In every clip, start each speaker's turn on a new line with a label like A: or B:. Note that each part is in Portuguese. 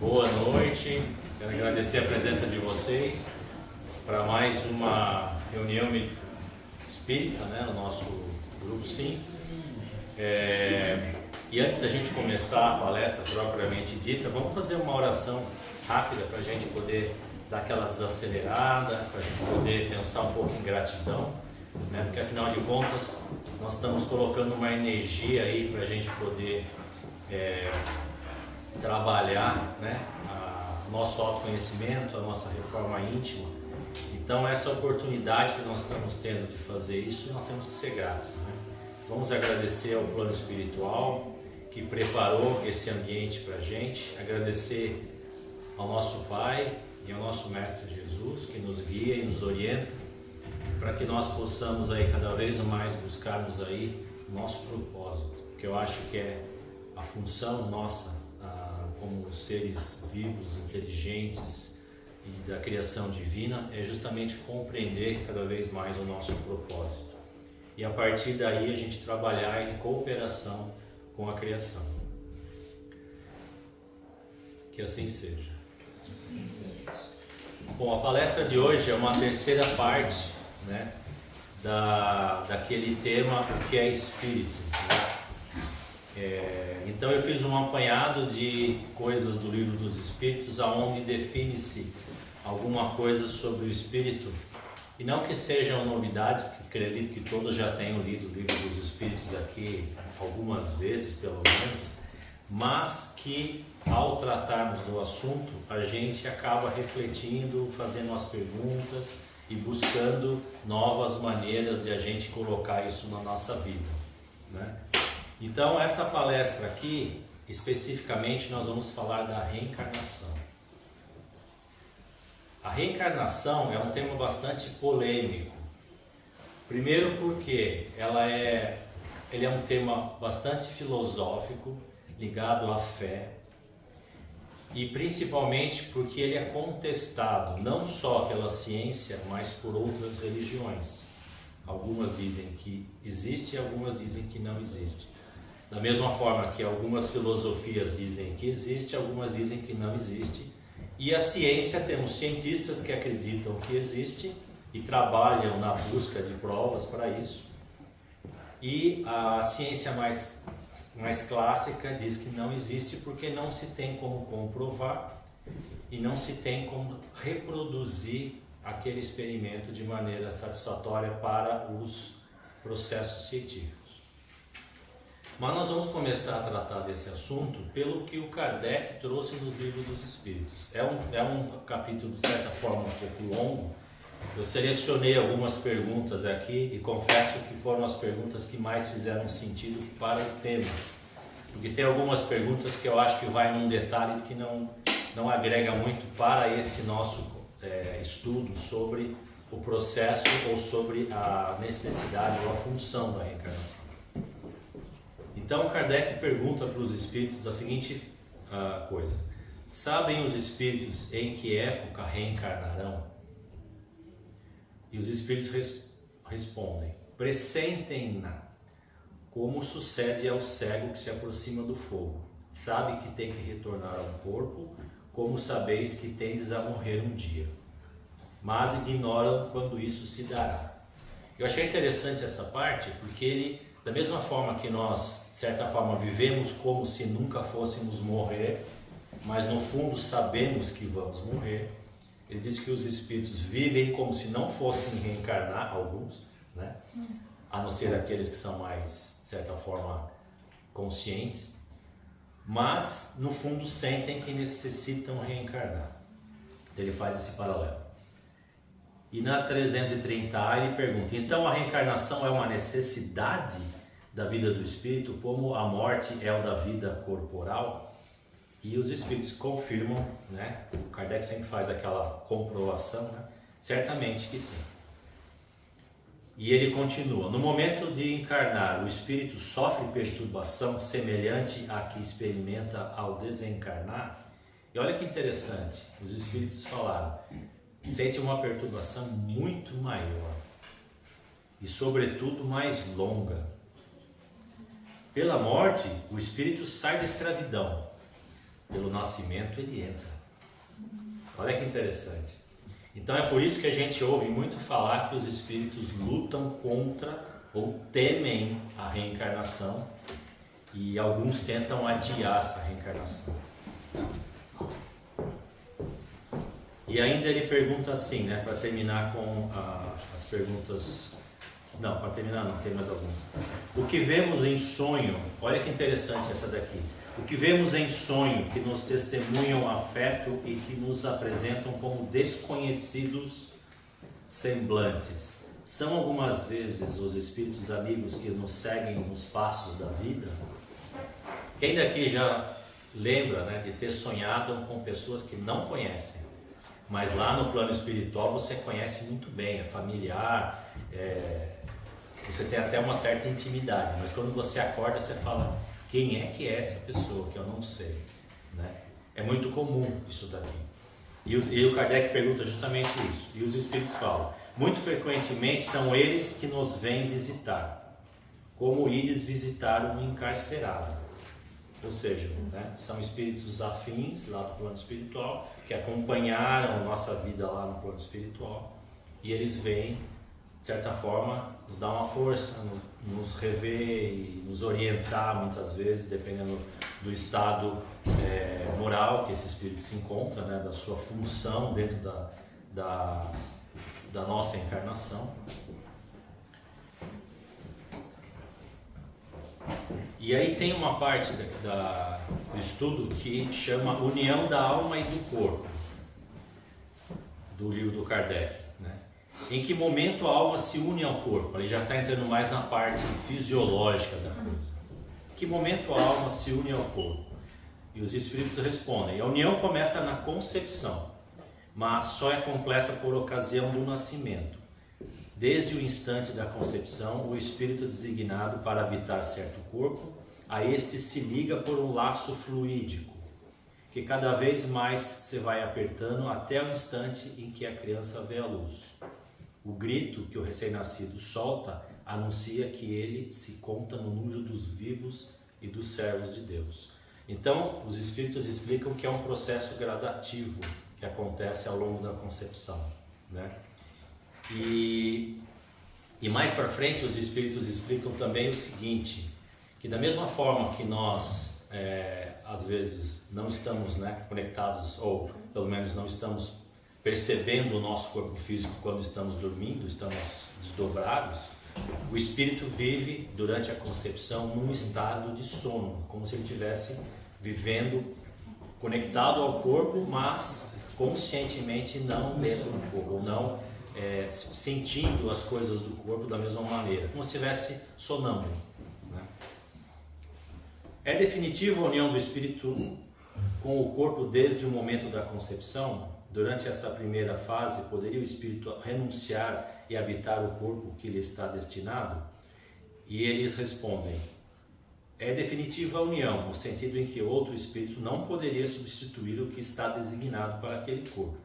A: Boa noite, quero agradecer a presença de vocês para mais uma reunião espírita, né, no nosso grupo Sim. E antes da gente começar a palestra propriamente dita, vamos fazer uma oração rápida para a gente poder dar aquela desacelerada, para a gente poder pensar um pouco em gratidão, né, porque afinal de contas nós estamos colocando uma energia aí para a gente poder trabalhar, né, nosso autoconhecimento, a nossa reforma íntima. Então essa oportunidade que nós estamos tendo de fazer isso, nós temos que ser gratos, né? Vamos agradecer ao plano espiritual que preparou esse ambiente para a gente, agradecer ao nosso Pai e ao nosso Mestre Jesus que nos guia e nos orienta para que nós possamos aí cada vez mais buscarmos aí o nosso propósito, que eu acho que é a função nossa como seres vivos, inteligentes e da criação divina, é justamente compreender cada vez mais o nosso propósito. E a partir daí a gente trabalhar em cooperação com a criação. Que assim seja. Bom, a palestra de hoje é uma terceira parte, né, daquele tema, o que é espírito, né? Então eu fiz um apanhado de coisas do Livro dos Espíritos, aonde define-se alguma coisa sobre o Espírito, e não que sejam novidades, porque acredito que todos já tenham lido o Livro dos Espíritos aqui algumas vezes, pelo menos, mas que ao tratarmos do assunto, a gente acaba refletindo, fazendo as perguntas e buscando novas maneiras de a gente colocar isso na nossa vida, né? Então essa palestra aqui, especificamente, nós vamos falar da reencarnação. A reencarnação é um tema bastante polêmico. Primeiro porque ele é um tema bastante filosófico, ligado à fé, e principalmente porque ele é contestado não só pela ciência, mas por outras religiões. Algumas dizem que existe e algumas dizem que não existe. Da mesma forma que algumas filosofias dizem que existe, algumas dizem que não existe. E a ciência, temos cientistas que acreditam que existe e trabalham na busca de provas para isso. E a ciência mais clássica diz que não existe porque não se tem como comprovar e não se tem como reproduzir aquele experimento de maneira satisfatória para os processos científicos. Mas nós vamos começar a tratar desse assunto pelo que o Kardec trouxe nos Livros dos Espíritos. É um capítulo de certa forma um pouco longo. Eu selecionei algumas perguntas aqui e confesso que foram as perguntas que mais fizeram sentido para o tema. Porque tem algumas perguntas que eu acho que vai num detalhe que não agrega muito para esse nosso estudo sobre o processo ou sobre a necessidade ou a função da reencarnação. Então Kardec pergunta para os espíritos a seguinte coisa: sabem os espíritos em que época reencarnarão? E os espíritos respondem: pressentem-na, como sucede ao cego que se aproxima do fogo. Sabe que tem que retornar ao corpo, como sabeis que tendes a morrer um dia, mas ignoram quando isso se dará. Eu achei interessante essa parte, porque ele, da mesma forma que nós, de certa forma, vivemos como se nunca fôssemos morrer, mas no fundo sabemos que vamos morrer, ele diz que os espíritos vivem como se não fossem reencarnar, alguns, né? A não ser aqueles que são mais, de certa forma, conscientes, mas no fundo sentem que necessitam reencarnar. Então ele faz esse paralelo. E na 330A ele pergunta: então a reencarnação é uma necessidade da vida do espírito, como a morte é o da vida corporal? E os espíritos confirmam, né? O Kardec sempre faz aquela comprovação, né? Certamente que sim. E ele continua: no momento de encarnar, o espírito sofre perturbação semelhante à que experimenta ao desencarnar? E olha que interessante, os espíritos falaram: sente uma perturbação muito maior e, sobretudo, mais longa. Pela morte, o espírito sai da escravidão, pelo nascimento ele entra. Olha que interessante. Então é por isso que a gente ouve muito falar que os espíritos lutam contra ou temem a reencarnação, e alguns tentam adiar essa reencarnação. E ainda ele pergunta assim, né, para terminar com as perguntas. Não, para terminar não, tem mais algumas. O que vemos em sonho, olha que interessante essa daqui. O que vemos em sonho que nos testemunham afeto e que nos apresentam como desconhecidos semblantes, são algumas vezes os espíritos amigos que nos seguem nos passos da vida? Quem daqui já lembra, né, de ter sonhado com pessoas que não conhecem, mas lá no plano espiritual você conhece muito bem, é familiar, você tem até uma certa intimidade, mas quando você acorda você fala, quem é que é essa pessoa que eu não sei, né? É muito comum isso daqui. E o Kardec pergunta justamente isso, e os espíritos falam, muito frequentemente são eles que nos vêm visitar, como ides visitar um encarcerado. Ou seja, né, são espíritos afins lá do plano espiritual, que acompanharam nossa vida lá no plano espiritual, e eles vêm, de certa forma, nos dar uma força, nos rever e nos orientar muitas vezes, dependendo do estado moral que esse espírito se encontra, né, da sua função dentro da nossa encarnação. E aí tem uma parte do estudo que chama União da Alma e do Corpo, do livro do Kardec, né? Em que momento a alma se une ao corpo? Ele já está entrando mais na parte fisiológica da coisa. Em que momento a alma se une ao corpo? E os espíritos respondem, a união começa na concepção, mas só é completa por ocasião do nascimento. Desde o instante da concepção, o espírito designado para habitar certo corpo, a este se liga por um laço fluídico, que cada vez mais se vai apertando até o instante em que a criança vê a luz. O grito que o recém-nascido solta anuncia que ele se conta no número dos vivos e dos servos de Deus. Então, os espíritos explicam que é um processo gradativo que acontece ao longo da concepção, né? E mais para frente os espíritos explicam também o seguinte, que da mesma forma que nós às vezes não estamos, né, conectados, ou pelo menos não estamos percebendo o nosso corpo físico quando estamos dormindo, estamos desdobrados, o espírito vive durante a concepção num estado de sono, como se ele estivesse vivendo conectado ao corpo, mas conscientemente não dentro do corpo, ou não sentindo as coisas do corpo da mesma maneira, como se estivesse sonâmbulo, né? É definitiva a união do espírito com o corpo desde o momento da concepção? Durante essa primeira fase, poderia o espírito renunciar e habitar o corpo que lhe está destinado? E eles respondem, é definitiva a união, no sentido em que outro espírito não poderia substituir o que está designado para aquele corpo.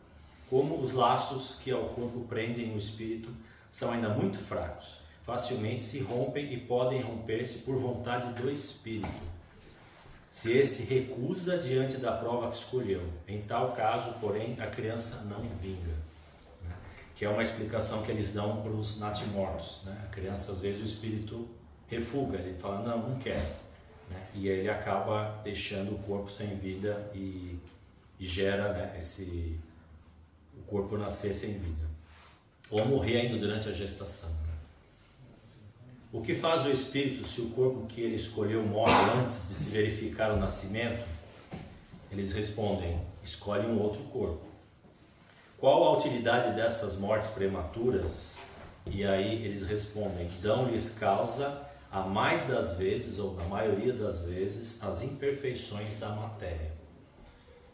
A: Como os laços que ao corpo prendem o espírito são ainda muito fracos, facilmente se rompem e podem romper-se por vontade do espírito, se este recusa diante da prova que escolheu. Em tal caso, porém, a criança não vinga, né? Que é uma explicação que eles dão para os natimortos, né? A criança, às vezes, o espírito refuga, ele fala, não quer, né? E aí ele acaba deixando o corpo sem vida e gera, né, o corpo nascer sem vida, ou morrer ainda durante a gestação. O que faz o espírito se o corpo que ele escolheu morre antes de se verificar o nascimento? Eles respondem, escolhe um outro corpo. Qual a utilidade dessas mortes prematuras? E aí eles respondem, dão-lhes causa a mais das vezes, ou na maioria das vezes, as imperfeições da matéria.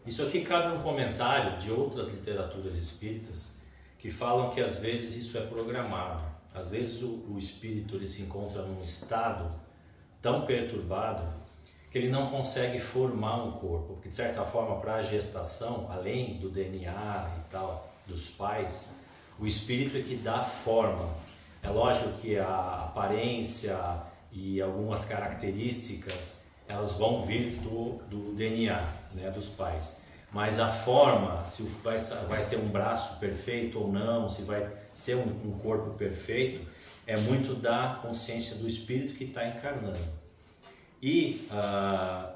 A: Isso aqui cabe um comentário de outras literaturas espíritas que falam que às vezes isso é programado. Às vezes o espírito ele se encontra num estado tão perturbado que ele não consegue formar um corpo, porque de certa forma para a gestação, além do DNA e tal, dos pais, o espírito é que dá forma. É lógico que a aparência e algumas características elas vão vir do DNA, né, dos pais. Mas a forma, se o pai vai ter um braço perfeito ou não, se vai ser um corpo perfeito, é muito da consciência do espírito que está encarnando. E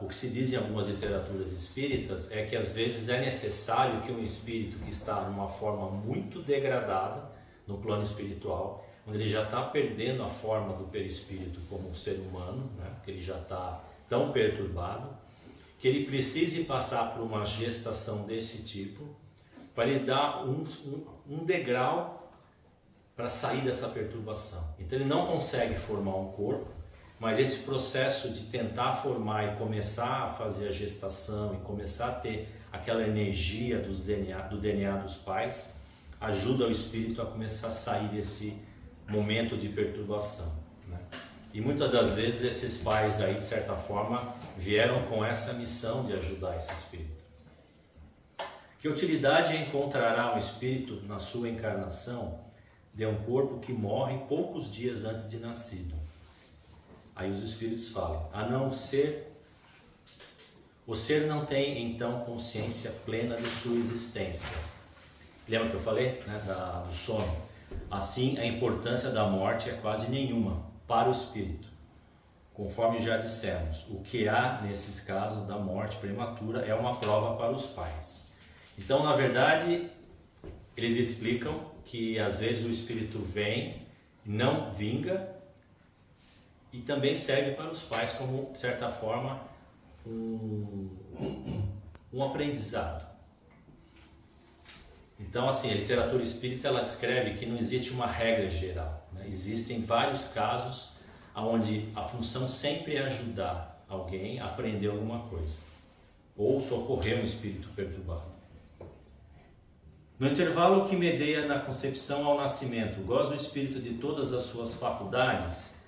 A: o que se diz em algumas literaturas espíritas é que às vezes é necessário que um espírito que está numa forma muito degradada no plano espiritual, onde ele já está perdendo a forma do perispírito como ser humano, né? Que ele já está tão perturbado, que ele precise passar por uma gestação desse tipo para ele dar um degrau para sair dessa perturbação. Então ele não consegue formar um corpo, mas esse processo de tentar formar e começar a fazer a gestação e começar a ter aquela energia do DNA dos pais, ajuda o espírito a começar a sair desse momento de perturbação, né? E muitas das vezes esses pais aí, de certa forma, vieram com essa missão de ajudar esse espírito. Que utilidade encontrará um espírito na sua encarnação de um corpo que morre poucos dias antes de nascido? Aí os espíritos falam, a não ser, o ser não tem então consciência plena de sua existência. Lembra que eu falei, né, do sono? Assim, a importância da morte é quase nenhuma para o espírito. Conforme já dissemos, o que há nesses casos da morte prematura é uma prova para os pais. Então, na verdade, eles explicam que às vezes o espírito vem, não vinga, e também serve para os pais como, de certa forma, um aprendizado. Então, assim, a literatura espírita ela descreve que não existe uma regra geral, né? Existem vários casos onde a função sempre é ajudar alguém a aprender alguma coisa ou socorrer um espírito perturbado. No intervalo que medeia da concepção ao nascimento, goza o espírito de todas as suas faculdades?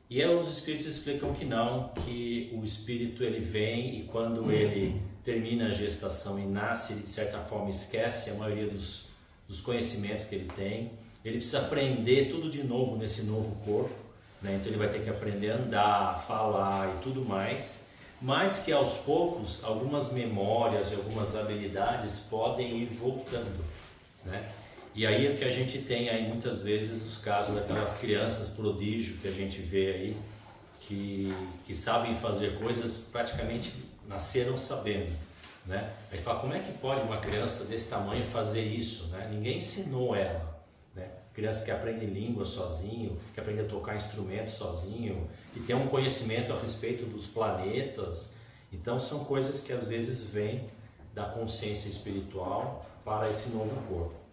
A: E aí os espíritos explicam que não, que o espírito ele vem e quando ele termina a gestação e nasce, ele de certa forma esquece a maioria dos conhecimentos que ele tem. Ele precisa aprender tudo de novo nesse novo corpo, né? Então ele vai ter que aprender a andar, falar e tudo mais, mas que aos poucos algumas memórias e algumas habilidades podem ir voltando, né? E aí o que a gente tem aí muitas vezes os casos daquelas crianças prodígio que a gente vê aí, que sabem fazer coisas, praticamente nasceram sabendo, né? Aí fala, como é que pode uma criança desse tamanho fazer isso, né? Ninguém ensinou ela, né? Criança que aprende língua sozinho, que aprende a tocar instrumento sozinho, que tem um conhecimento a respeito dos planetas. Então são coisas que às vezes vêm da consciência espiritual para esse novo corpo.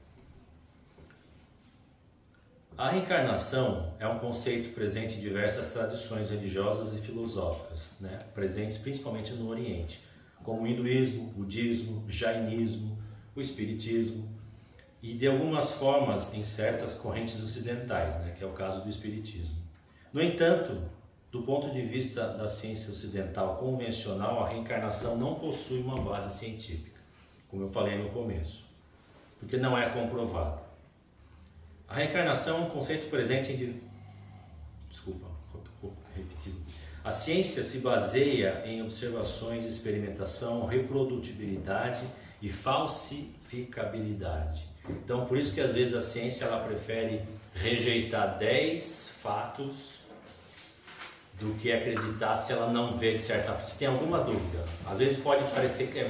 A: A reencarnação é um conceito presente em diversas tradições religiosas e filosóficas, né? Presentes principalmente no Oriente, como o hinduísmo, o budismo, o jainismo, o espiritismo e de algumas formas em certas correntes ocidentais, né? Que é o caso do espiritismo. No entanto, do ponto de vista da ciência ocidental convencional, a reencarnação não possui uma base científica, como eu falei no começo, porque não é comprovada. A reencarnação é um conceito presente em... A ciência se baseia em observações de experimentação, reprodutibilidade e falsificabilidade. Então, por isso que às vezes a ciência ela prefere rejeitar 10 fatos do que acreditar se ela não vê de certa forma. Se tem alguma dúvida, às vezes pode parecer que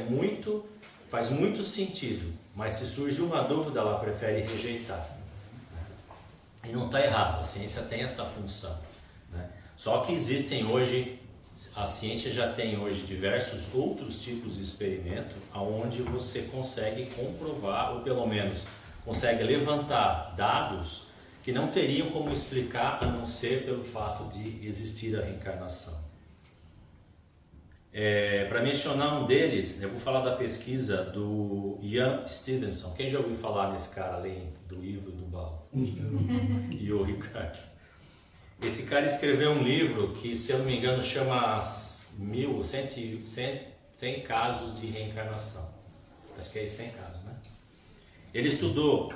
A: faz muito sentido, mas se surge uma dúvida, ela prefere rejeitar. E não está errado, a ciência tem essa função, né? Só que existem hoje, a ciência já tem hoje diversos outros tipos de experimento onde você consegue comprovar, ou pelo menos consegue levantar dados que não teriam como explicar a não ser pelo fato de existir a reencarnação. Para mencionar um deles, eu vou falar da pesquisa do Ian Stevenson. Quem já ouviu falar nesse cara além do Ivo e do Bal? E o Ricardo. Esse cara escreveu um livro que, se eu não me engano, chama 100 casos de reencarnação. Acho que é 100 casos, né? Ele estudou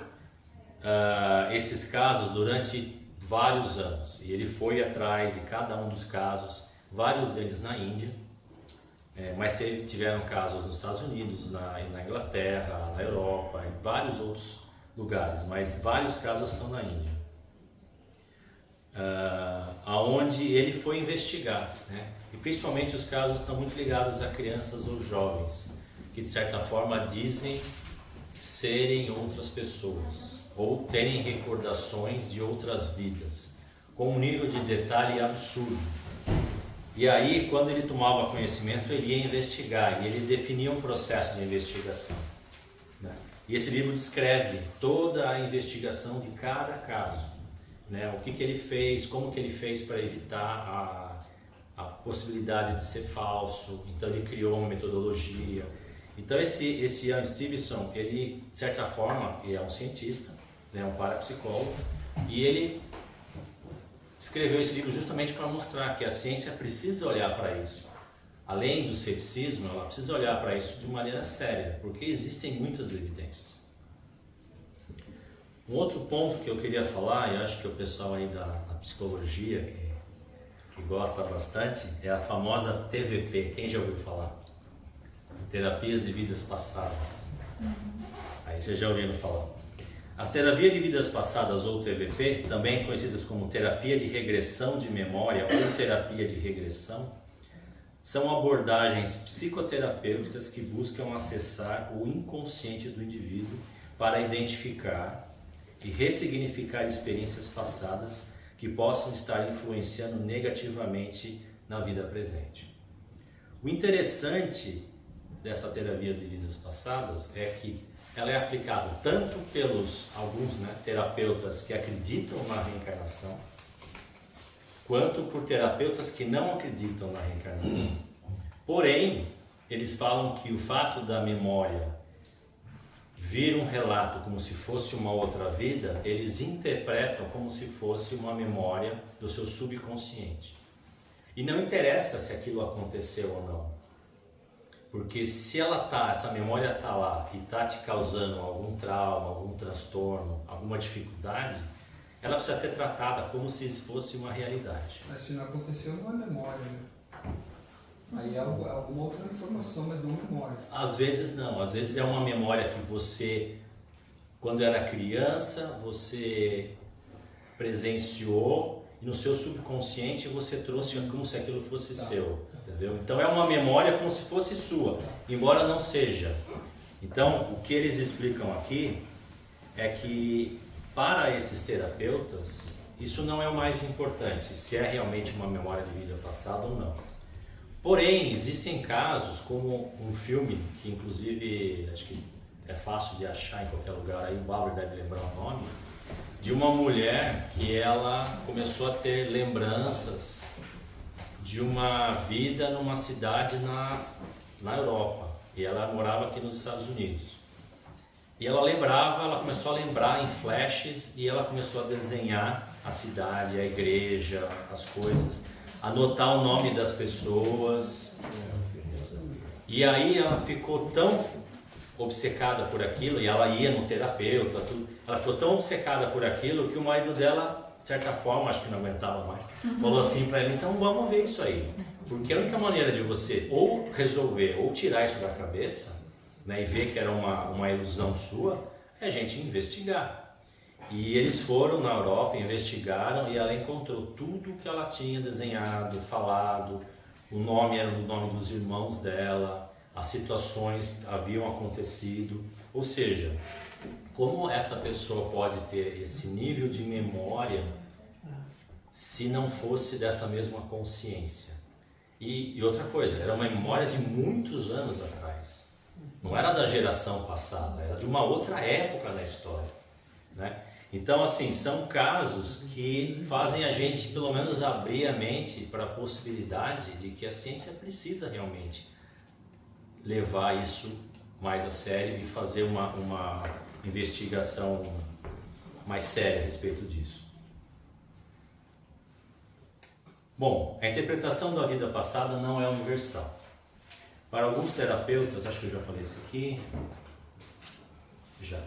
A: esses casos durante vários anos. E ele foi atrás de cada um dos casos, vários deles na Índia, Mas tiveram casos nos Estados Unidos, na Inglaterra, na Europa, em vários outros lugares, mas vários casos são na Índia, aonde ele foi investigar, né? E principalmente os casos estão muito ligados a crianças ou jovens, que de certa forma dizem serem outras pessoas, ou terem recordações de outras vidas, com um nível de detalhe absurdo. E aí, quando ele tomava conhecimento, ele ia investigar, e ele definia um processo de investigação, né? E esse livro descreve toda a investigação de cada caso, né? O que ele fez, como que ele fez para evitar a possibilidade de ser falso. Então ele criou uma metodologia. Então esse Ian Stevenson, ele de certa forma é um cientista, né? Um parapsicólogo, e ele escreveu esse livro justamente para mostrar que a ciência precisa olhar para isso. Além do ceticismo, ela precisa olhar para isso de maneira séria, porque existem muitas evidências. Um outro ponto que eu queria falar, e acho que o pessoal aí da psicologia que gosta bastante, é a famosa TVP. Quem já ouviu falar? Terapias de vidas passadas. Aí vocês já ouviram falar. As terapias de vidas passadas, ou TVP, também conhecidas como terapia de regressão de memória ou terapia de regressão, são abordagens psicoterapêuticas que buscam acessar o inconsciente do indivíduo para identificar e ressignificar experiências passadas que possam estar influenciando negativamente na vida presente. O interessante dessa terapia de vidas passadas é que ela é aplicada tanto pelos alguns terapeutas que acreditam na reencarnação, quanto por terapeutas que não acreditam na reencarnação. Porém, eles falam que o fato da memória vir um relato como se fosse uma outra vida, eles interpretam como se fosse uma memória do seu subconsciente. E não interessa se aquilo aconteceu ou não. Porque se essa memória está lá e está te causando algum trauma, algum transtorno, alguma dificuldade, ela precisa ser tratada como se isso fosse uma realidade.
B: Mas se não aconteceu, não é memória, né? Aí é alguma outra informação, mas não memória.
A: Às vezes não, às vezes é uma memória que você, quando era criança, você presenciou e no seu subconsciente você trouxe como se aquilo fosse seu, entendeu? Então é uma memória como se fosse sua, embora não seja. Então o que eles explicam aqui é que para esses terapeutas isso não é o mais importante, se é realmente uma memória de vida passada ou não. Porém, existem casos, como um filme, que inclusive acho que é fácil de achar em qualquer lugar, aí o Bauer deve lembrar o nome, de uma mulher que ela começou a ter lembranças de uma vida numa cidade na Europa, e ela morava aqui nos Estados Unidos. E ela começou a lembrar em flashes, e ela começou a desenhar a cidade, a igreja, as coisas, anotar o nome das pessoas. E aí ela ficou tão obcecada por aquilo, e ela ia no terapeuta, tudo. Ela ficou tão obcecada por aquilo que o marido dela, de certa forma, acho que não aguentava mais, falou assim para ela: então vamos ver isso aí, porque a única maneira de você ou resolver ou tirar isso da cabeça, né, e ver que era uma ilusão sua, é a gente investigar. E eles foram na Europa, investigaram, e ela encontrou tudo que ela tinha desenhado, falado. O nome era o nome dos irmãos dela, as situações haviam acontecido. Ou seja, como essa pessoa pode ter esse nível de memória se não fosse dessa mesma consciência? E outra coisa, era uma memória de muitos anos atrás. Não era da geração passada, era de uma outra época da história, né? Então, assim, são casos que fazem a gente, pelo menos, abrir a mente para a possibilidade de que a ciência precisa realmente levar isso mais a sério e fazer uma investigação mais séria a respeito disso. Bom, a interpretação da vida passada não é universal. Para alguns terapeutas, acho que eu já falei isso aqui, já.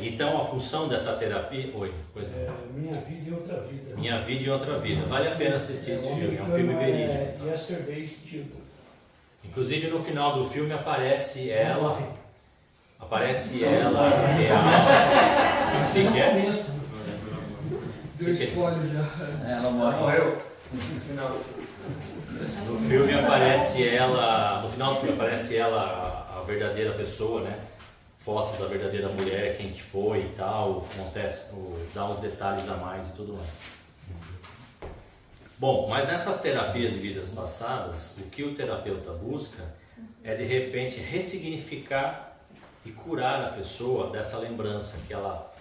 A: Então a função dessa terapia... Oi, pois é.
C: Minha Vida e Outra Vida.
A: Minha Vida e Outra Vida. Vale a pena assistir esse filme, é um filme verídico.
C: Yesterday Children.
A: Inclusive no final do filme aparece ela real. O que é isso?
B: Deu spoiler já.
C: Ela morreu no final.
A: No filme aparece ela, no final do filme aparece ela, a verdadeira pessoa, né? Fotos da verdadeira mulher, quem que foi e tal, acontece, dá uns detalhes a mais e tudo mais. Bom, mas nessas terapias de vidas passadas, o que o terapeuta busca é de repente ressignificar e curar a pessoa dessa lembrança que ela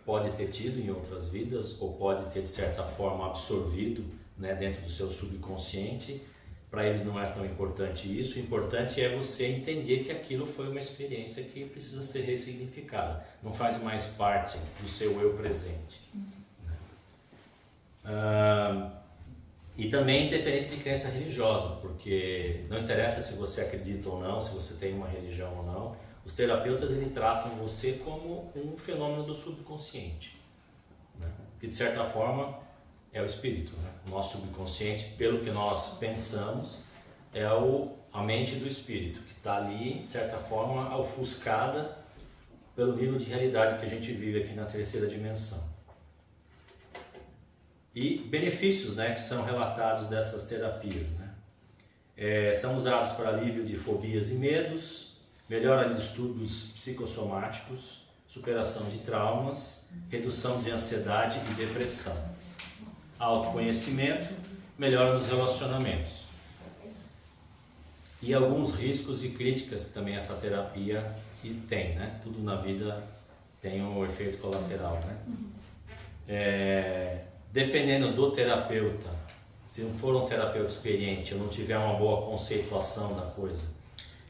A: pode ter tido em outras vidas ou pode ter de certa forma absorvido, né, dentro do seu subconsciente. Para eles não é tão importante isso, o importante é você entender que aquilo foi uma experiência que precisa ser ressignificada, não faz mais parte do seu eu presente. E também independente de crença religiosa, porque não interessa se você acredita ou não, se você tem uma religião ou não, os terapeutas eles tratam você como um fenômeno do subconsciente, né? Que de certa forma é o espírito, né? O nosso subconsciente, pelo que nós pensamos, é a mente do espírito, que está ali, de certa forma, ofuscada pelo nível de realidade que a gente vive aqui na terceira dimensão. E benefícios, né, que são relatados dessas terapias, né? São usados para alívio de fobias e medos, melhora de distúrbios psicossomáticos, superação de traumas, redução de ansiedade e depressão, autoconhecimento, melhora nos relacionamentos. E alguns riscos e críticas que também essa terapia tem, né? Tudo na vida tem um efeito colateral, né? Dependendo do terapeuta, se não for um terapeuta experiente ou não tiver uma boa conceituação da coisa,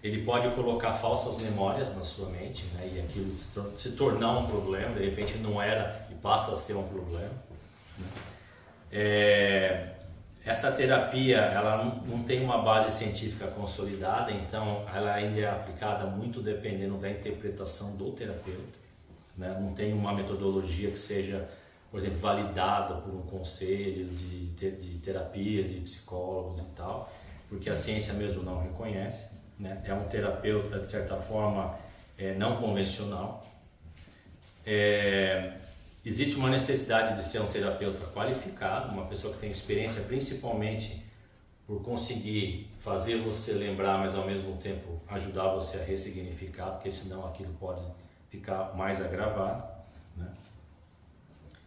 A: ele pode colocar falsas memórias na sua mente, né? E aquilo se tornar um problema, de repente não era e passa a ser um problema, né? Essa terapia ela não tem uma base científica consolidada, então ela ainda é aplicada muito dependendo da interpretação do terapeuta, né? Não tem uma metodologia que seja, por exemplo, validada por um conselho de terapias e psicólogos e tal, porque a ciência mesmo não reconhece, né? É um terapeuta, de certa forma, não convencional. Existe uma necessidade de ser um terapeuta qualificado, uma pessoa que tem experiência principalmente por conseguir fazer você lembrar, mas ao mesmo tempo ajudar você a ressignificar, porque senão aquilo pode ficar mais agravado, né?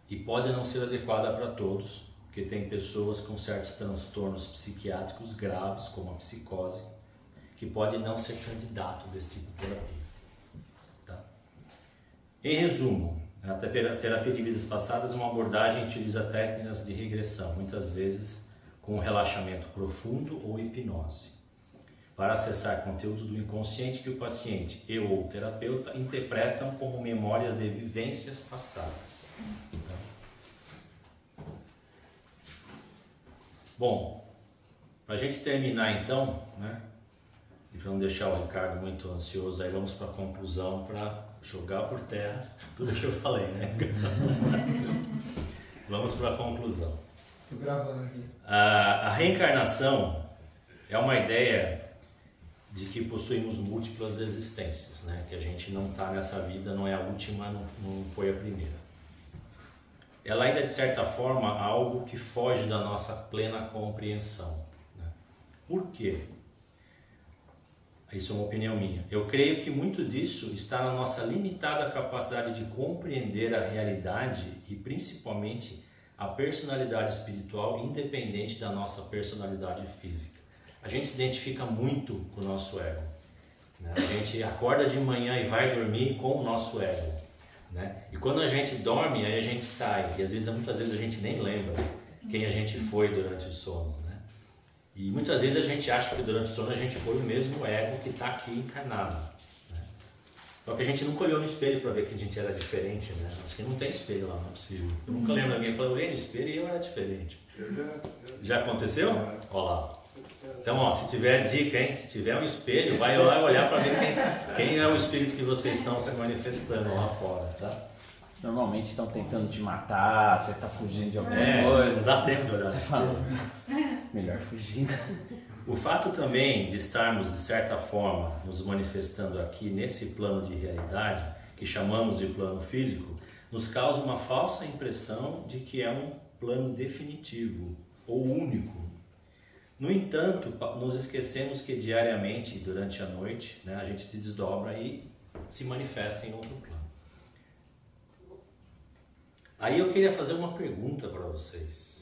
A: E pode não ser adequada para todos, porque tem pessoas com certos transtornos psiquiátricos graves, como a psicose, que pode não ser candidato desse tipo de terapia, tá? Em resumo, a terapia de vidas passadas é uma abordagem que utiliza técnicas de regressão, muitas vezes com relaxamento profundo ou hipnose, para acessar conteúdos do inconsciente que o paciente e ou o terapeuta interpretam como memórias de vivências passadas. Bom, para a gente terminar então, né, e para não deixar o Ricardo muito ansioso, aí vamos para a conclusão, para jogar por terra tudo que eu falei, né? Vamos para a conclusão.
B: Estou gravando aqui.
A: A reencarnação é uma ideia de que possuímos múltiplas existências, né? Que a gente não está nessa vida, não é a última, não foi a primeira. Ela ainda é, de certa forma, algo que foge da nossa plena compreensão, né? Por quê? Isso é uma opinião minha. Eu creio que muito disso está na nossa limitada capacidade de compreender a realidade e principalmente a personalidade espiritual independente da nossa personalidade física. A gente se identifica muito com o nosso ego, né? A gente acorda de manhã e vai dormir com o nosso ego, né? E quando a gente dorme, aí a gente sai, e às vezes, muitas vezes a gente nem lembra quem a gente foi durante o sono, né? E muitas vezes a gente acha que durante o sono a gente foi o mesmo ego que está aqui encarnado, né? Só que a gente nunca olhou no espelho para ver que a gente era diferente, né? Acho que não tem espelho lá, não é possível. Eu nunca lembro alguém falando, eu olhei no espelho e eu era diferente. Já aconteceu? Olha lá. Então, ó, se tiver dica, hein? Se tiver um espelho, vai lá olhar para ver quem é o espírito que vocês estão se manifestando lá fora, tá?
C: Normalmente estão tentando te matar, você está fugindo de alguma coisa.
A: Dá tempo de olhar.
C: Você fala, melhor fugir.
A: O fato também de estarmos, de certa forma, nos manifestando aqui nesse plano de realidade, que chamamos de plano físico, nos causa uma falsa impressão de que é um plano definitivo ou único. No entanto, nos esquecemos que diariamente, durante a noite, né, a gente se desdobra e se manifesta em outro plano. Aí eu queria fazer uma pergunta para vocês.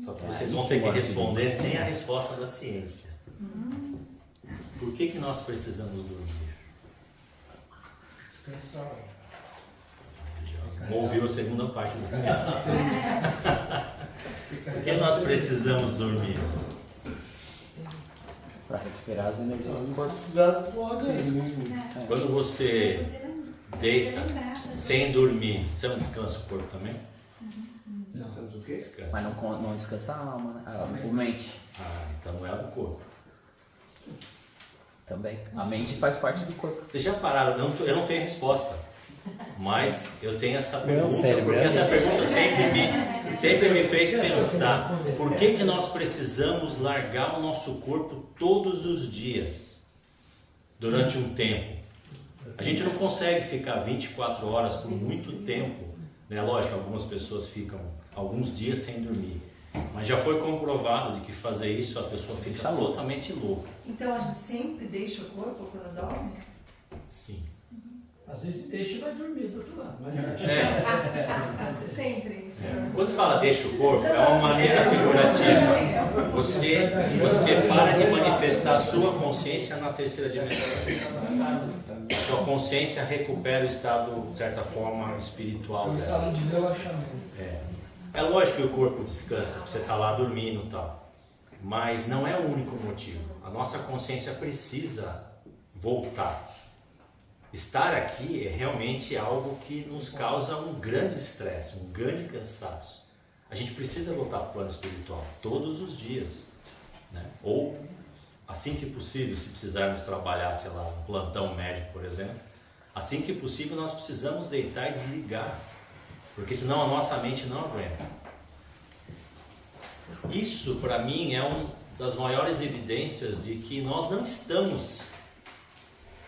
A: Só que vocês vão ter que responder sem a resposta da ciência. Por que nós precisamos dormir?
B: Descansar.
A: Vamos ouvir a segunda parte do vídeo. Por que nós precisamos dormir?
C: Para recuperar as energias do corpo.
A: Quando você deita sem dormir, você não descansa o corpo também?
B: Não.
C: Descansa o quê?
A: Descansa.
C: Mas não descansa a alma, né? A mente.
A: Ah, então não é do corpo.
C: Também. A mente faz parte do corpo.
A: Vocês já pararam? Eu não tenho resposta. Mas eu tenho essa pergunta,
C: cérebro,
A: porque
C: é
A: essa pergunta sempre me fez pensar. Por que nós precisamos largar o nosso corpo todos os dias, durante um tempo? A gente não consegue ficar 24 horas por muito tempo, né? Lógico, algumas pessoas ficam alguns dias sem dormir, mas já foi comprovado de que fazer isso a pessoa fica totalmente louca.
D: Então a gente sempre deixa o corpo quando dorme?
A: Sim.
E: Às vezes deixa e vai dormir do outro lado. Mas
D: Sempre.
A: Quando fala deixa o corpo, é uma maneira figurativa. Você para de manifestar a sua consciência na terceira dimensão. A sua consciência recupera o estado, de certa forma, espiritual
B: É um
A: dela.
B: estado de relaxamento.
A: É lógico que o corpo descansa, você está lá dormindo e tal. Mas não é o único motivo. A nossa consciência precisa voltar. Estar aqui é realmente algo que nos causa um grande estresse, um grande cansaço. A gente precisa voltar para o plano espiritual todos os dias, né? Ou assim que possível, se precisarmos trabalhar, sei lá, um plantão médico, por exemplo, assim que possível nós precisamos deitar e desligar, porque senão a nossa mente não aguenta. Isso, para mim, é uma das maiores evidências de que nós não estamos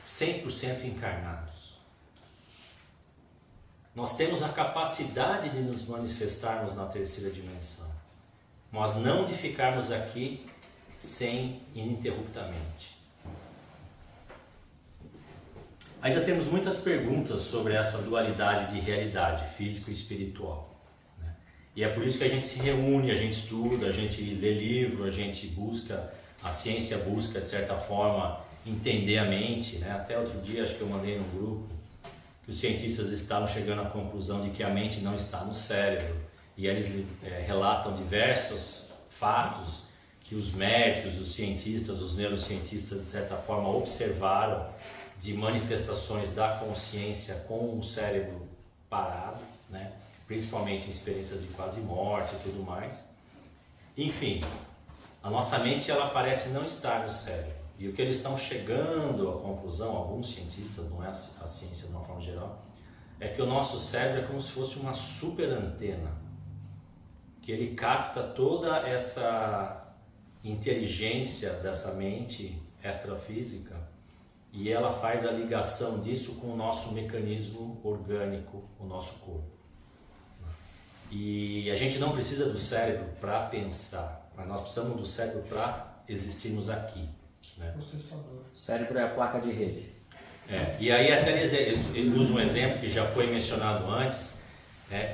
A: 100% encarnados. Nós temos a capacidade de nos manifestarmos na terceira dimensão, mas não de ficarmos aqui sem ininterruptamente. Ainda temos muitas perguntas sobre essa dualidade de realidade, físico e espiritual, né? E é por isso que a gente se reúne, a gente estuda, a gente lê livro, a gente busca, a ciência busca, de certa forma, entender a mente, né? Até outro dia, acho que eu mandei no grupo, que os cientistas estavam chegando à conclusão de que a mente não está no cérebro. E eles relatam diversos fatos que os médicos, os cientistas, os neurocientistas, de certa forma, observaram de manifestações da consciência com o cérebro parado, né? Principalmente em experiências de quase morte e tudo mais. Enfim, a nossa mente ela parece não estar no cérebro. E o que eles estão chegando à conclusão, alguns cientistas, não é a ciência de uma forma geral, é que o nosso cérebro é como se fosse uma super antena, que ele capta toda essa inteligência dessa mente extrafísica e ela faz a ligação disso com o nosso mecanismo orgânico, o nosso corpo. E a gente não precisa do cérebro para pensar, mas nós precisamos do cérebro para existirmos aqui, né?
B: Processador.
C: O cérebro é a placa de rede.
A: E aí até ele usa um exemplo que já foi mencionado antes,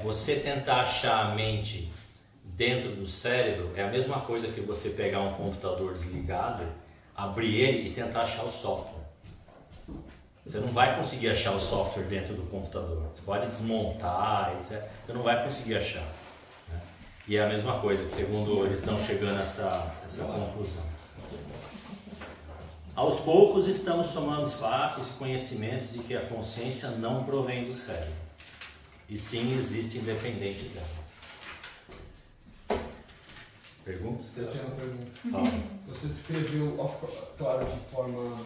A: você tentar achar a mente dentro do cérebro é a mesma coisa que você pegar um computador desligado, abrir ele e tentar achar o software. Você não vai conseguir achar o software dentro do computador. Você pode desmontar, etc. Você não vai conseguir achar, né? E é a mesma coisa, que segundo eles estão chegando a essa conclusão. Aos poucos estamos somando fatos e conhecimentos de que a consciência não provém do cérebro, e sim existe independente dela. Perguntas?
B: Eu tenho uma pergunta.
A: Fala.
B: Você descreveu, claro, de forma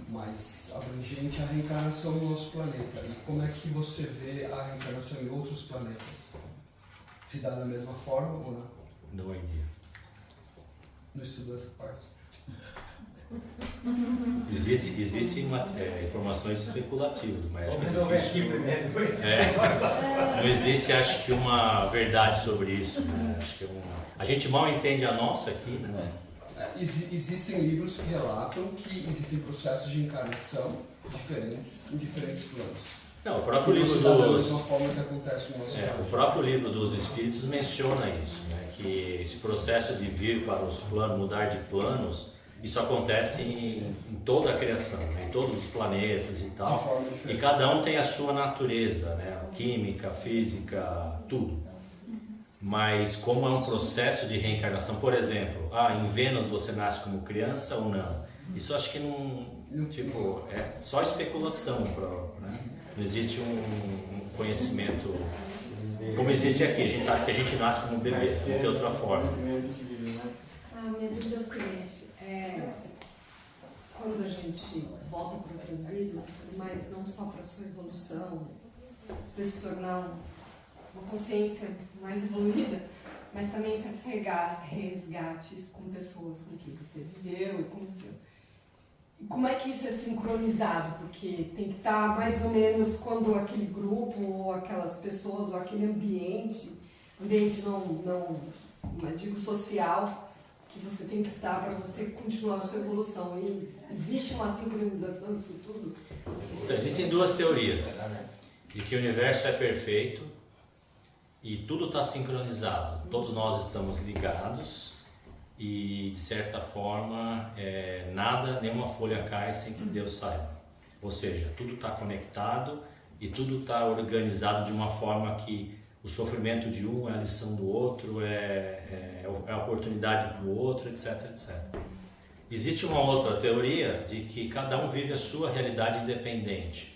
B: mais abrangente a reencarnação no nosso planeta. E como é que você vê a reencarnação em outros planetas? Se dá da mesma forma ou não?
A: No idea.
B: não estudou essa parte.
A: Existem informações especulativas, mas acho que
E: Vamos resolver aqui primeiro, depois.
A: não existe, acho que, uma verdade sobre isso. Né? Acho que a gente mal entende a nossa aqui, né?
B: Existem livros que relatam que existem processos de encarnação diferentes em diferentes planos.
A: Não, o próprio
B: Que
A: livro
B: você dá da
A: dos...
B: mesma forma que acontece no nosso
A: o
B: planeta.
A: próprio livro dos Espíritos menciona isso, né? Que esse processo de vir para os planos, mudar de planos, isso acontece em toda a criação, né? Em todos os planetas e
B: De
A: tal.
B: forma
A: E
B: diferente.
A: cada um tem a sua natureza, né? Química, física, tudo. Mas como é um processo de reencarnação, por exemplo, em Vênus você nasce como criança ou não? Isso eu acho que não, tipo, é só especulação, né? Não existe um conhecimento como existe aqui. A gente sabe que a gente nasce como bebê, não tem outra forma.
F: Minha dúvida é o seguinte, quando a gente volta para outras vidas e tudo mais, não só para a sua evolução, você se tornar uma consciência mais evoluída, mas também certos resgates com pessoas com quem você viveu e conviveu. E como é que isso é sincronizado? Porque tem que estar mais ou menos quando aquele grupo, ou aquelas pessoas, ou aquele ambiente não digo social, que você tem que estar para você continuar a sua evolução. E existe uma sincronização disso tudo?
A: Então, existem duas teorias. De que o universo é perfeito e tudo está sincronizado. Todos nós estamos ligados e, de certa forma, nenhuma folha cai sem que Deus saiba. Ou seja, tudo está conectado e tudo está organizado de uma forma que o sofrimento de um é a lição do outro, é a oportunidade para o outro, etc, etc. Existe uma outra teoria de que cada um vive a sua realidade independente.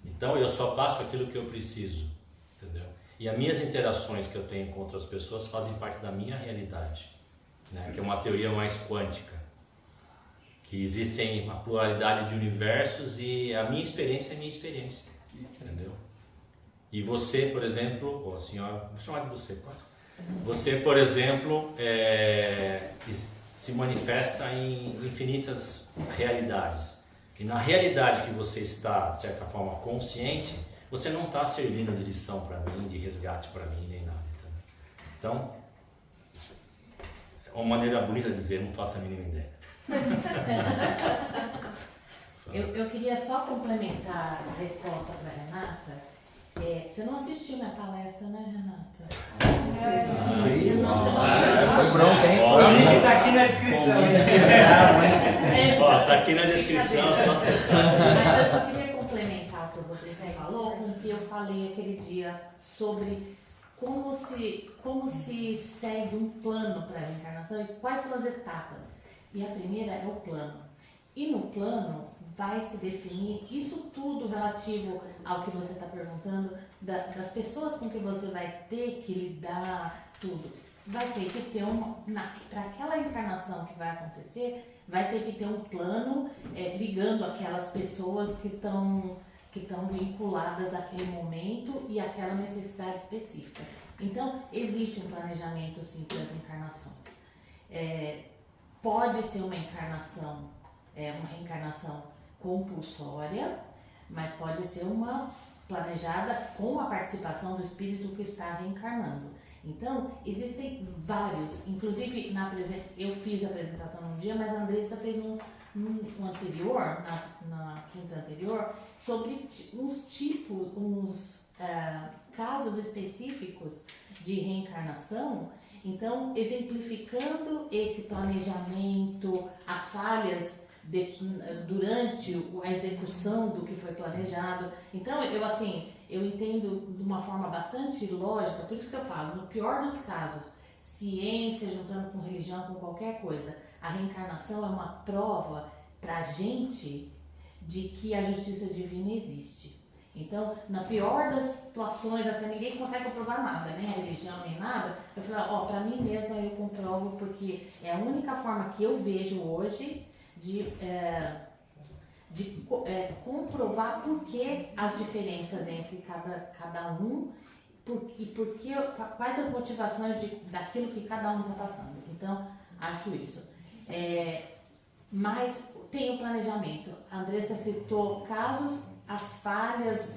A: Então eu só passo aquilo que eu preciso, entendeu? E as minhas interações que eu tenho com outras pessoas fazem parte da minha realidade, né? Que é uma teoria mais quântica, que existem uma pluralidade de universos e a minha experiência é minha experiência, entendeu? E você, por exemplo, ou a senhora, vou chamar de você, pode? Você, por exemplo, se manifesta em infinitas realidades. E na realidade que você está, de certa forma, consciente, você não está servindo de lição para mim, de resgate para mim, nem nada. Entendeu? Então, é uma maneira bonita de dizer, não faço a mínima ideia.
G: Eu queria só complementar a resposta para a Renata. Você não assistiu minha palestra, né, Renata?
C: Foi bronca, hein?
E: O link está aqui na descrição.
A: Tá aqui na descrição, é só acessar.
G: Mas eu só queria complementar o que o Rodrigo falou com o que eu falei aquele dia sobre como se segue um plano para a reencarnação e quais são as etapas. E a primeira é o plano. E no plano vai se definir isso tudo relativo ao que você está perguntando, das pessoas com que você vai ter que lidar, tudo. Vai ter que ter para aquela encarnação que vai acontecer, vai ter que ter um plano ligando aquelas pessoas que estão vinculadas àquele momento e àquela necessidade específica. Então, existe um planejamento, sim, para as encarnações. Pode ser uma reencarnação compulsória, mas pode ser uma planejada com a participação do espírito que está reencarnando. Então, existem vários, inclusive eu fiz a apresentação num dia, mas a Andressa fez um anterior, na quinta anterior, sobre uns tipos, casos específicos de reencarnação. Então, exemplificando esse planejamento, as falhas durante a execução do que foi planejado. Então, eu entendo de uma forma bastante lógica, por isso que eu falo, no pior dos casos, ciência juntando com religião, com qualquer coisa, a reencarnação é uma prova para a gente de que a justiça divina existe. Então, na pior das situações, ninguém consegue comprovar nada, nem a religião, nem nada, eu falo, para mim mesma eu comprovo, porque é a única forma que eu vejo hoje de comprovar por que as diferenças entre cada um e quais as motivações daquilo que cada um está passando. Então, acho isso. Mas tem o planejamento. A Andressa citou casos, as falhas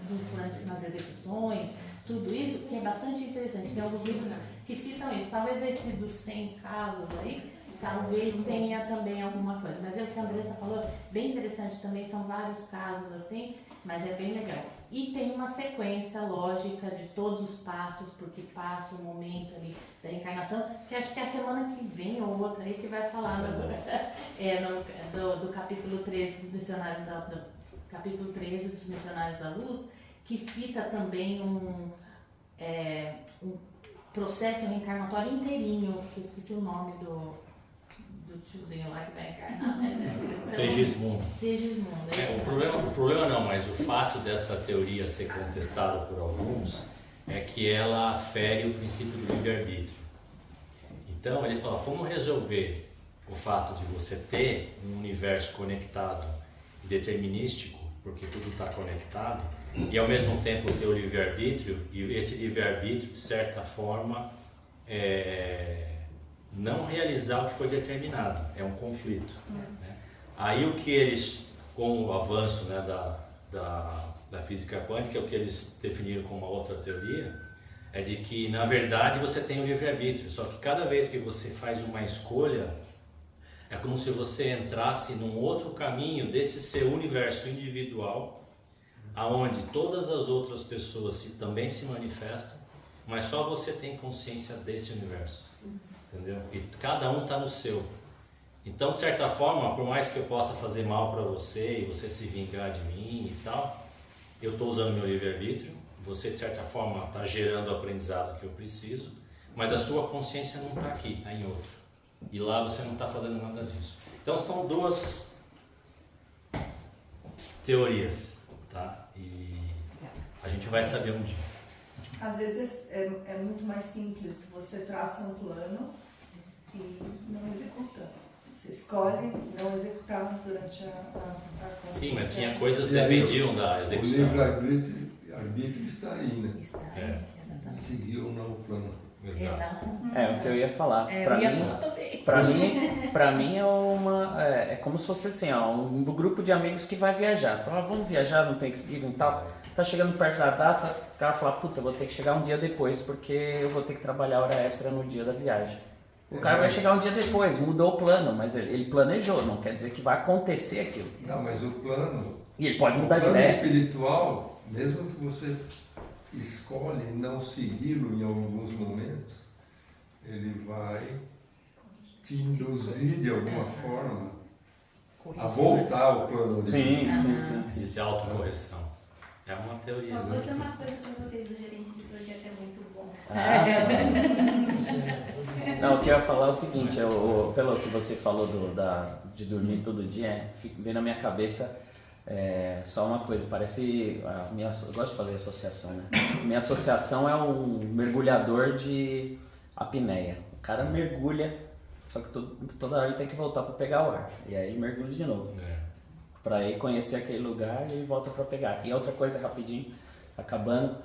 G: nas execuções, tudo isso, que é bastante interessante. Tem alguns livros que citam isso. Talvez esse dos 100 casos aí, talvez tenha também alguma coisa. Mas é o que a Andressa falou, bem interessante também, são vários casos assim, mas é bem legal. E tem uma sequência lógica de todos os passos, porque passa o momento ali da reencarnação, que acho que é a semana que vem ou outra aí que vai falar do capítulo 13 dos Missionários capítulo 13 dos Missionários da Luz, que cita também um processo reencarnatório inteirinho, que eu esqueci o nome do tiozinho lá que vai encarnar.
A: Segismundo.
G: Segismundo.
A: O problema não, mas o fato dessa teoria ser contestada por alguns é que ela fere o princípio do livre-arbítrio. Então eles falam, como resolver o fato de você ter um universo conectado e determinístico, porque tudo está conectado, e ao mesmo tempo ter o livre-arbítrio, e esse livre-arbítrio, de certa forma, não realizar o que foi determinado, é um conflito. Né? Aí o que eles, com o avanço, né, da física quântica, o que eles definiram como uma outra teoria, é de que na verdade você tem o livre-arbítrio, só que cada vez que você faz uma escolha, é como se você entrasse num outro caminho desse seu universo individual, aonde todas as outras pessoas também se manifestam, mas só você tem consciência desse universo. Entendeu? E cada um está no seu. Então, de certa forma, por mais que eu possa fazer mal para você e você se vingar de mim e tal, eu estou usando meu livre-arbítrio, você de certa forma está gerando o aprendizado que eu preciso, mas a sua consciência não está aqui, está em outro. E lá você não está fazendo nada disso. Então são duas teorias, tá? E a gente vai saber um dia.
D: Às vezes é muito mais simples, você traça um plano e não executa. Você escolhe não executar durante a
A: Sim, mas tinha coisas que dependiam da execução.
H: O livre-arbítrio está aí, né?
G: Está aí, exatamente.
H: Seguir ou não o plano.
A: Exato.
C: É o que eu ia falar. Pra mim é como se fosse assim, um grupo de amigos que vai viajar. Você fala, vamos viajar, não tem que seguir e tal. Tá chegando perto da data, o cara fala, puta, eu vou ter que chegar um dia depois porque eu vou ter que trabalhar hora extra no dia da viagem. O cara vai chegar um dia depois, mudou o plano, mas ele planejou, não quer dizer que vai acontecer aquilo.
H: Não, mas o plano...
C: E ele pode mudar de
H: plano
C: ideia.
H: espiritual, mesmo que você escolhe não segui-lo em alguns momentos, ele vai te induzir de alguma forma a voltar ao plano original.
C: Sim.
A: Existe autocorreção. É uma teoria.
I: Só vou dizer uma coisa pra vocês, o gerente de projeto é muito bom.
C: Não, o que eu ia falar é o seguinte, pelo que você falou de dormir todo dia, vem na minha cabeça só uma coisa, parece, eu gosto de fazer associação, né? Minha associação é um mergulhador de apneia. O cara mergulha, só que toda hora ele tem que voltar para pegar o ar, e aí mergulha de novo. Para ir conhecer aquele lugar e volta para pegar. E outra coisa, rapidinho, acabando,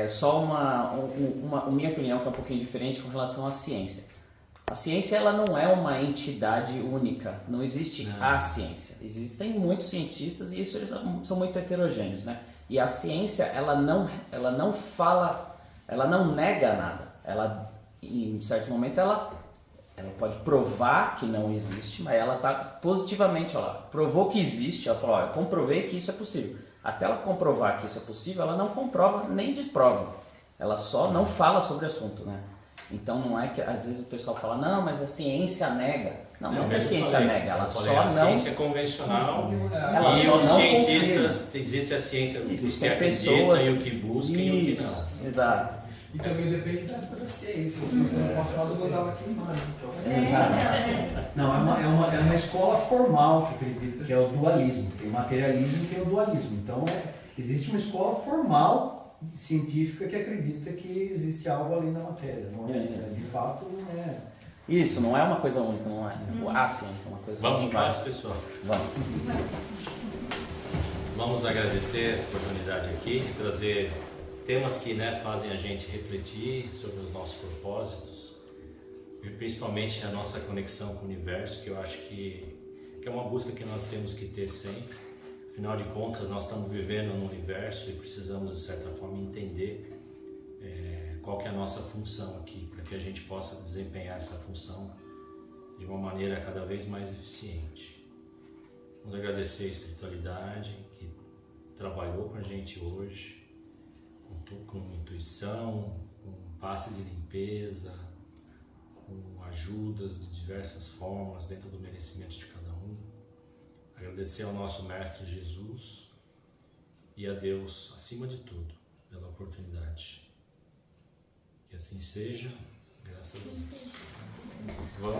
C: só uma minha opinião que é um pouquinho diferente com relação à ciência. A ciência ela não é uma entidade única, não existe a ciência. Existem muitos cientistas e isso eles são muito heterogêneos, né? E a ciência ela não fala, ela não nega nada. Ela, em certos momentos, ela pode provar que não existe, mas ela está positivamente, provou que existe, ela falou, eu comprovei que isso é possível. Até ela comprovar que isso é possível, ela não comprova nem desprova. Ela só não fala sobre o assunto, né? Então não é que às vezes o pessoal fala, não, mas a ciência nega. Não é que a ciência nega, ela só não...
A: A ciência convencional
C: e
A: os cientistas, existe a ciência dos que acreditam e o que buscam e o que não.
C: Exato.
B: E também depende da época da ciência. A ciência no passado mandava queimar.
E: Não, é uma escola formal que acredita que é o dualismo. Tem o materialismo e tem o dualismo. Então, existe uma escola formal científica que acredita que existe algo além da matéria. Não de fato, não é.
C: Isso, não é uma coisa única, não é. A ciência é uma coisa única.
A: Vamos em paz, pessoal. Vamos agradecer essa oportunidade aqui de trazer temas que fazem a gente refletir sobre os nossos propósitos e principalmente a nossa conexão com o universo, que eu acho que é uma busca que nós temos que ter sempre. Afinal de contas, nós estamos vivendo no universo e precisamos, de certa forma, entender qual que é a nossa função aqui, para que a gente possa desempenhar essa função de uma maneira cada vez mais eficiente. Vamos agradecer a espiritualidade que trabalhou com a gente hoje, com intuição, com passe de limpeza, com ajudas de diversas formas dentro do merecimento de cada um. Agradecer ao nosso Mestre Jesus e a Deus, acima de tudo, pela oportunidade. Que assim seja, graças a Deus.